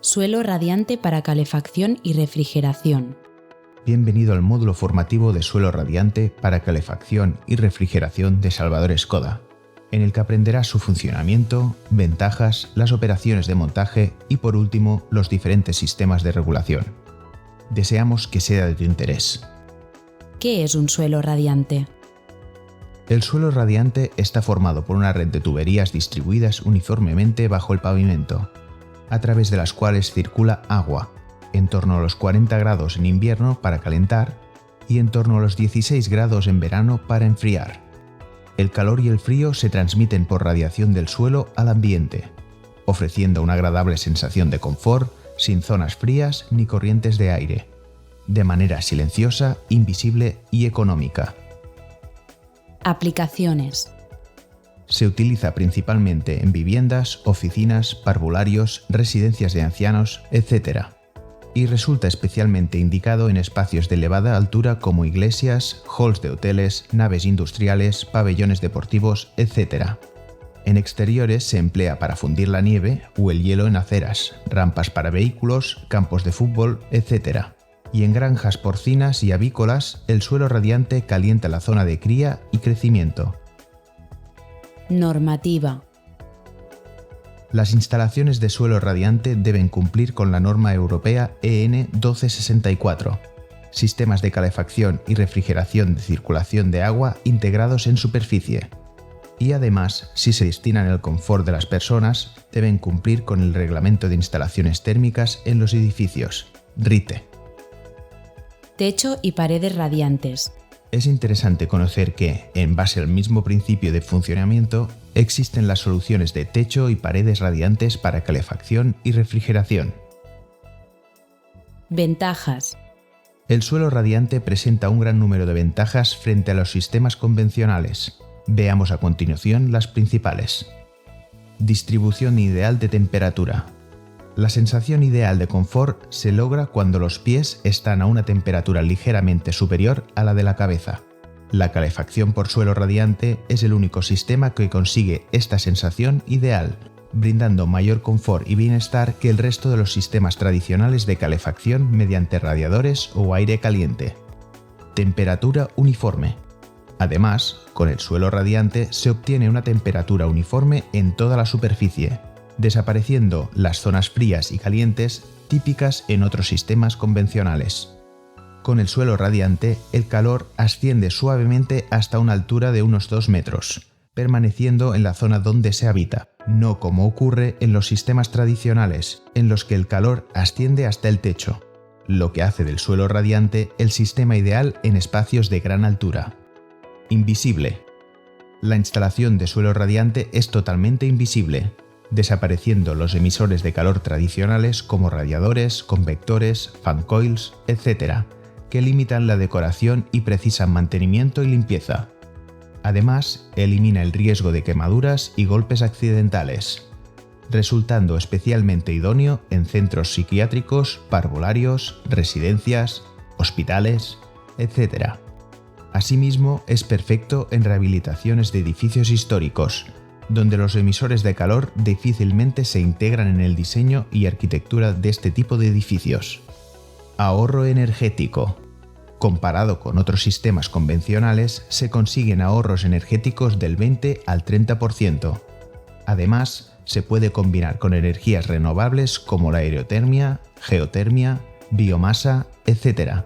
Suelo radiante para calefacción y refrigeración. Bienvenido al módulo formativo de suelo radiante para calefacción y refrigeración de Salvador Escoda, en el que aprenderás su funcionamiento, ventajas, las operaciones de montaje y por último los diferentes sistemas de regulación. Deseamos que sea de tu interés. ¿Qué es un suelo radiante? El suelo radiante está formado por una red de tuberías distribuidas uniformemente bajo el pavimento, a través de las cuales circula agua, en torno a los 40 grados en invierno para calentar y en torno a los 16 grados en verano para enfriar. El calor y el frío se transmiten por radiación del suelo al ambiente, ofreciendo una agradable sensación de confort sin zonas frías ni corrientes de aire, de manera silenciosa, invisible y económica. Aplicaciones. Se utiliza principalmente en viviendas, oficinas, parvularios, residencias de ancianos, etc. Y resulta especialmente indicado en espacios de elevada altura como iglesias, halls de hoteles, naves industriales, pabellones deportivos, etc. En exteriores se emplea para fundir la nieve o el hielo en aceras, rampas para vehículos, campos de fútbol, etc. Y en granjas porcinas y avícolas, el suelo radiante calienta la zona de cría y crecimiento. Normativa. Las instalaciones de suelo radiante deben cumplir con la norma europea EN 1264, sistemas de calefacción y refrigeración de circulación de agua integrados en superficie. Y además, si se destinan al confort de las personas, deben cumplir con el Reglamento de Instalaciones Térmicas en los Edificios, RITE. Techo y paredes radiantes. Es interesante conocer que, en base al mismo principio de funcionamiento, existen las soluciones de techo y paredes radiantes para calefacción y refrigeración. Ventajas. El suelo radiante presenta un gran número de ventajas frente a los sistemas convencionales. Veamos a continuación las principales. Distribución ideal de temperatura. La sensación ideal de confort se logra cuando los pies están a una temperatura ligeramente superior a la de la cabeza. La calefacción por suelo radiante es el único sistema que consigue esta sensación ideal, brindando mayor confort y bienestar que el resto de los sistemas tradicionales de calefacción mediante radiadores o aire caliente. Temperatura uniforme. Además, con el suelo radiante se obtiene una temperatura uniforme en toda la superficie, desapareciendo las zonas frías y calientes típicas en otros sistemas convencionales. Con el suelo radiante, el calor asciende suavemente hasta una altura de unos 2 metros, permaneciendo en la zona donde se habita, no como ocurre en los sistemas tradicionales, en los que el calor asciende hasta el techo, lo que hace del suelo radiante el sistema ideal en espacios de gran altura. Invisible. La instalación de suelo radiante es totalmente invisible, desapareciendo los emisores de calor tradicionales como radiadores, convectores, fan coils, etc., que limitan la decoración y precisan mantenimiento y limpieza. Además, elimina el riesgo de quemaduras y golpes accidentales, resultando especialmente idóneo en centros psiquiátricos, parvularios, residencias, hospitales, etc. Asimismo, es perfecto en rehabilitaciones de edificios históricos, donde los emisores de calor difícilmente se integran en el diseño y arquitectura de este tipo de edificios. Ahorro energético. Comparado con otros sistemas convencionales, se consiguen ahorros energéticos del 20 al 30%. Además, se puede combinar con energías renovables como la aerotermia, geotermia, biomasa, etc.,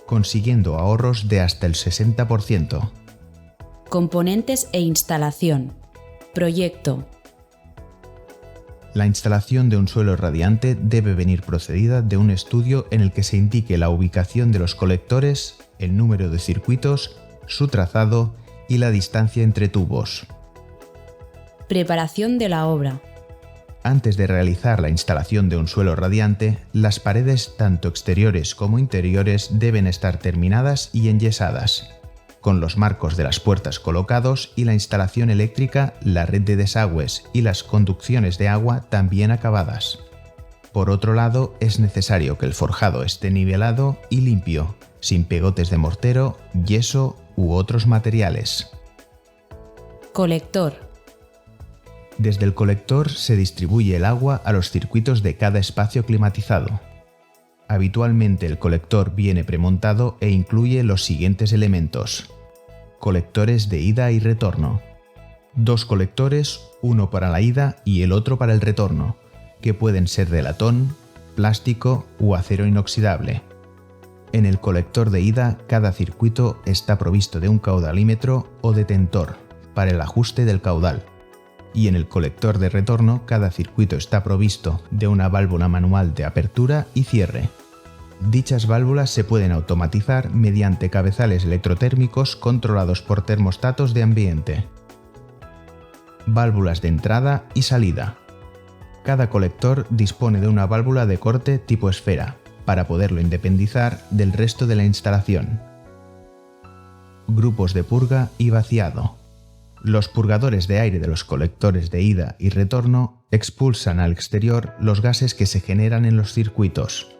consiguiendo ahorros de hasta el 60%. Componentes e instalación. Proyecto. La instalación de un suelo radiante debe venir procedida de un estudio en el que se indique la ubicación de los colectores, el número de circuitos, su trazado y la distancia entre tubos. Preparación de la obra. Antes de realizar la instalación de un suelo radiante, las paredes tanto exteriores como interiores deben estar terminadas y enyesadas, con los marcos de las puertas colocados y la instalación eléctrica, la red de desagües y las conducciones de agua también acabadas. Por otro lado, es necesario que el forjado esté nivelado y limpio, sin pegotes de mortero, yeso u otros materiales. Colector. Desde el colector se distribuye el agua a los circuitos de cada espacio climatizado. Habitualmente el colector viene premontado e incluye los siguientes elementos: colectores de ida y retorno. 2 colectores, uno para la ida y el otro para el retorno, que pueden ser de latón, plástico u acero inoxidable. En el colector de ida, cada circuito está provisto de un caudalímetro o detentor para el ajuste del caudal, y en el colector de retorno, cada circuito está provisto de una válvula manual de apertura y cierre. Dichas válvulas se pueden automatizar mediante cabezales electrotérmicos controlados por termostatos de ambiente. Válvulas de entrada y salida. Cada colector dispone de una válvula de corte tipo esfera, para poderlo independizar del resto de la instalación. Grupos de purga y vaciado. Los purgadores de aire de los colectores de ida y retorno expulsan al exterior los gases que se generan en los circuitos.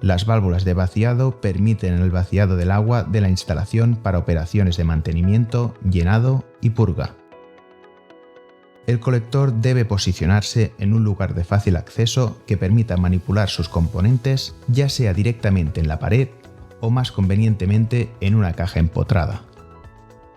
Las válvulas de vaciado permiten el vaciado del agua de la instalación para operaciones de mantenimiento, llenado y purga. El colector debe posicionarse en un lugar de fácil acceso que permita manipular sus componentes, ya sea directamente en la pared o más convenientemente en una caja empotrada.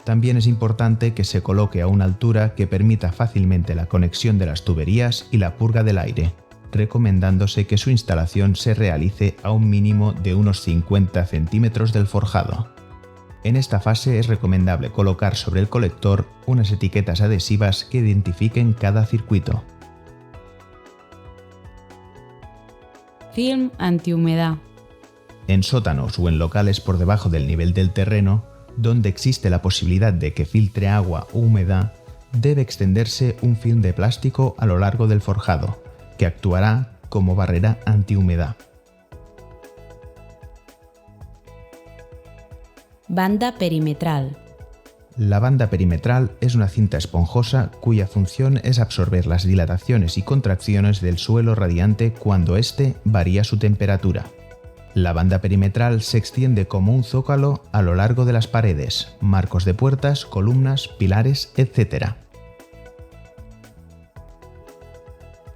También es importante que se coloque a una altura que permita fácilmente la conexión de las tuberías y la purga del aire, recomendándose que su instalación se realice a un mínimo de unos 50 centímetros del forjado. En esta fase es recomendable colocar sobre el colector unas etiquetas adhesivas que identifiquen cada circuito. Film antihumedad. En sótanos o en locales por debajo del nivel del terreno, donde existe la posibilidad de que filtre agua o humedad, debe extenderse un film de plástico a lo largo del forjado, que actuará como barrera antihumedad. Banda perimetral. La banda perimetral es una cinta esponjosa cuya función es absorber las dilataciones y contracciones del suelo radiante cuando éste varía su temperatura. La banda perimetral se extiende como un zócalo a lo largo de las paredes, marcos de puertas, columnas, pilares, etc.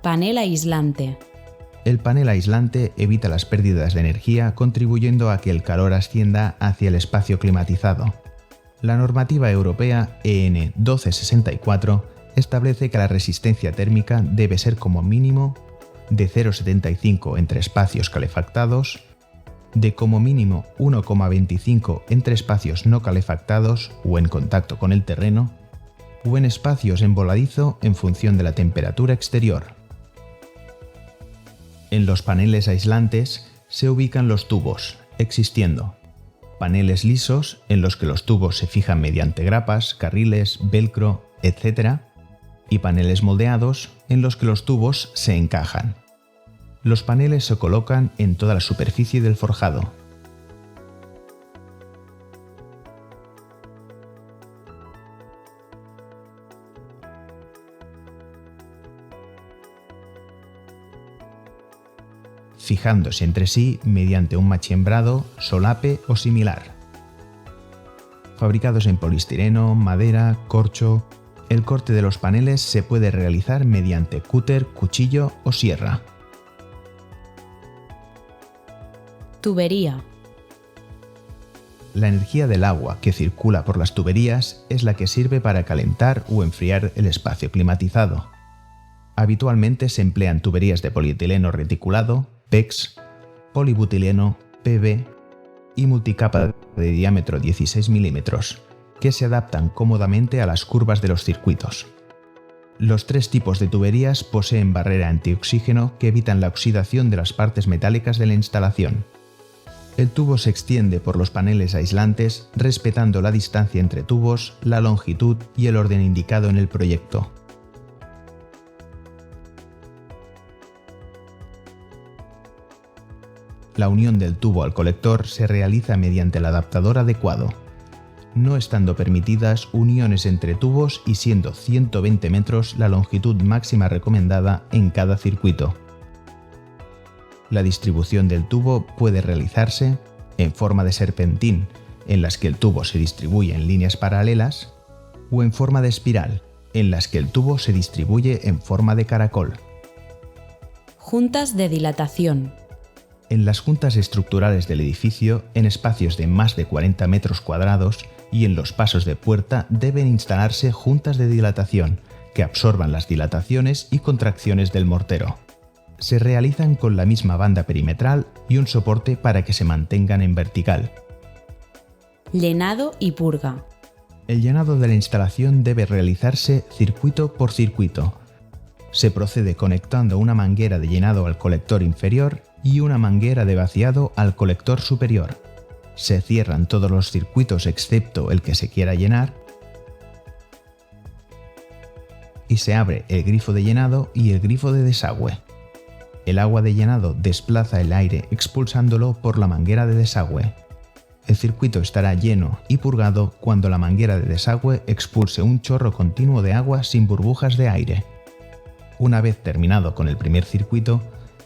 Panel aislante. El panel aislante evita las pérdidas de energía, contribuyendo a que el calor ascienda hacia el espacio climatizado. La normativa europea EN 1264 establece que la resistencia térmica debe ser como mínimo de 0,75 entre espacios calefactados, de como mínimo 1,25 entre espacios no calefactados o en contacto con el terreno, o en espacios en voladizo en función de la temperatura exterior. En los paneles aislantes se ubican los tubos, existiendo paneles lisos en los que los tubos se fijan mediante grapas, carriles, velcro, etc. y paneles moldeados en los que los tubos se encajan. Los paneles se colocan en toda la superficie del forjado. Fijándose entre sí mediante un machembrado, solape o similar. Fabricados en poliestireno, madera, corcho, el corte de los paneles se puede realizar mediante cúter, cuchillo o sierra. Tubería. La energía del agua que circula por las tuberías es la que sirve para calentar o enfriar el espacio climatizado. Habitualmente se emplean tuberías de polietileno reticulado, PEX, polibutileno, PV y multicapa de diámetro 16 mm, que se adaptan cómodamente a las curvas de los circuitos. Los 3 tipos de tuberías poseen barrera antioxígeno que evitan la oxidación de las partes metálicas de la instalación. El tubo se extiende por los paneles aislantes respetando la distancia entre tubos, la longitud y el orden indicado en el proyecto. La unión del tubo al colector se realiza mediante el adaptador adecuado, no estando permitidas uniones entre tubos y siendo 120 metros la longitud máxima recomendada en cada circuito. La distribución del tubo puede realizarse en forma de serpentín, en las que el tubo se distribuye en líneas paralelas, o en forma de espiral, en las que el tubo se distribuye en forma de caracol. Juntas de dilatación. En las juntas estructurales del edificio, en espacios de más de 40 metros cuadrados y en los pasos de puerta deben instalarse juntas de dilatación que absorban las dilataciones y contracciones del mortero. Se realizan con la misma banda perimetral y un soporte para que se mantengan en vertical. Llenado y purga. El llenado de la instalación debe realizarse circuito por circuito. Se procede conectando una manguera de llenado al colector inferior y una manguera de vaciado al colector superior. Se cierran todos los circuitos excepto el que se quiera llenar y se abre el grifo de llenado y el grifo de desagüe. El agua de llenado desplaza el aire expulsándolo por la manguera de desagüe. El circuito estará lleno y purgado cuando la manguera de desagüe expulse un chorro continuo de agua sin burbujas de aire. Una vez terminado con el primer circuito,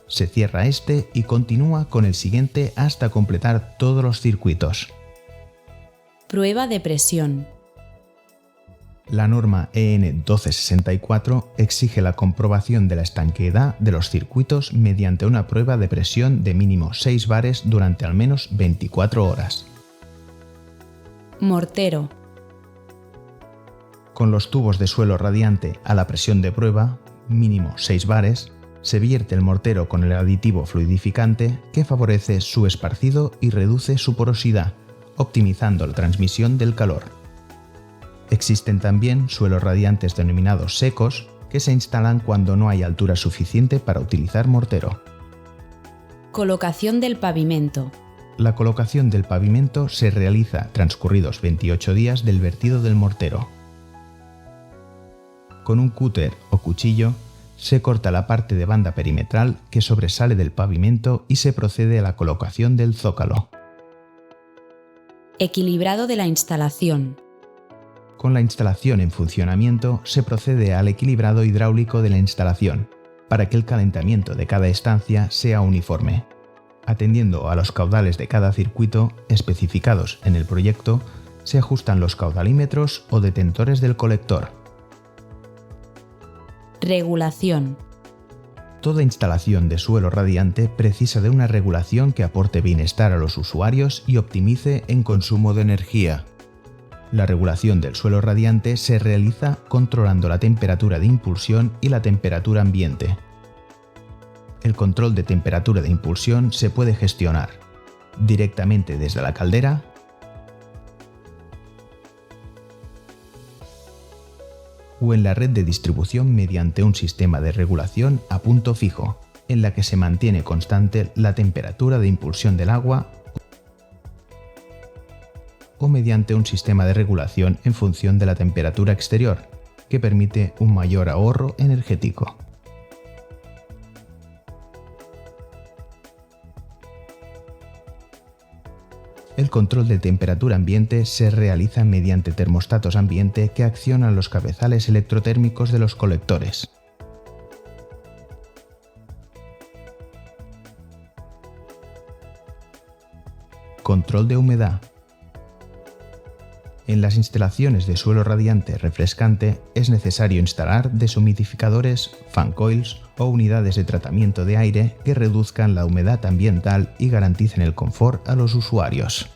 se cierra este y continúa con el siguiente hasta completar todos los circuitos. Prueba de presión. La norma EN 1264 exige la comprobación de la estanqueidad de los circuitos mediante una prueba de presión de mínimo 6 bares durante al menos 24 horas. Mortero. Con los tubos de suelo radiante a la presión de prueba, mínimo 6 bares, se vierte el mortero con el aditivo fluidificante que favorece su esparcido y reduce su porosidad, optimizando la transmisión del calor. Existen también suelos radiantes denominados secos que se instalan cuando no hay altura suficiente para utilizar mortero. Colocación del pavimento. La colocación del pavimento se realiza transcurridos 28 días del vertido del mortero. Con un cúter o cuchillo se corta la parte de banda perimetral que sobresale del pavimento y se procede a la colocación del zócalo. Equilibrado de la instalación. Con la instalación en funcionamiento se procede al equilibrado hidráulico de la instalación, para que el calentamiento de cada estancia sea uniforme. Atendiendo a los caudales de cada circuito especificados en el proyecto, se ajustan los caudalímetros o detentores del colector. Regulación. Toda instalación de suelo radiante precisa de una regulación que aporte bienestar a los usuarios y optimice en consumo de energía. La regulación del suelo radiante se realiza controlando la temperatura de impulsión y la temperatura ambiente. El control de temperatura de impulsión se puede gestionar directamente desde la caldera o en la red de distribución mediante un sistema de regulación a punto fijo, en la que se mantiene constante la temperatura de impulsión del agua, o mediante un sistema de regulación en función de la temperatura exterior, que permite un mayor ahorro energético. El control de temperatura ambiente se realiza mediante termostatos ambiente que accionan los cabezales electrotérmicos de los colectores. Control de humedad. En las instalaciones de suelo radiante refrescante es necesario instalar deshumidificadores, fan coils o unidades de tratamiento de aire que reduzcan la humedad ambiental y garanticen el confort a los usuarios.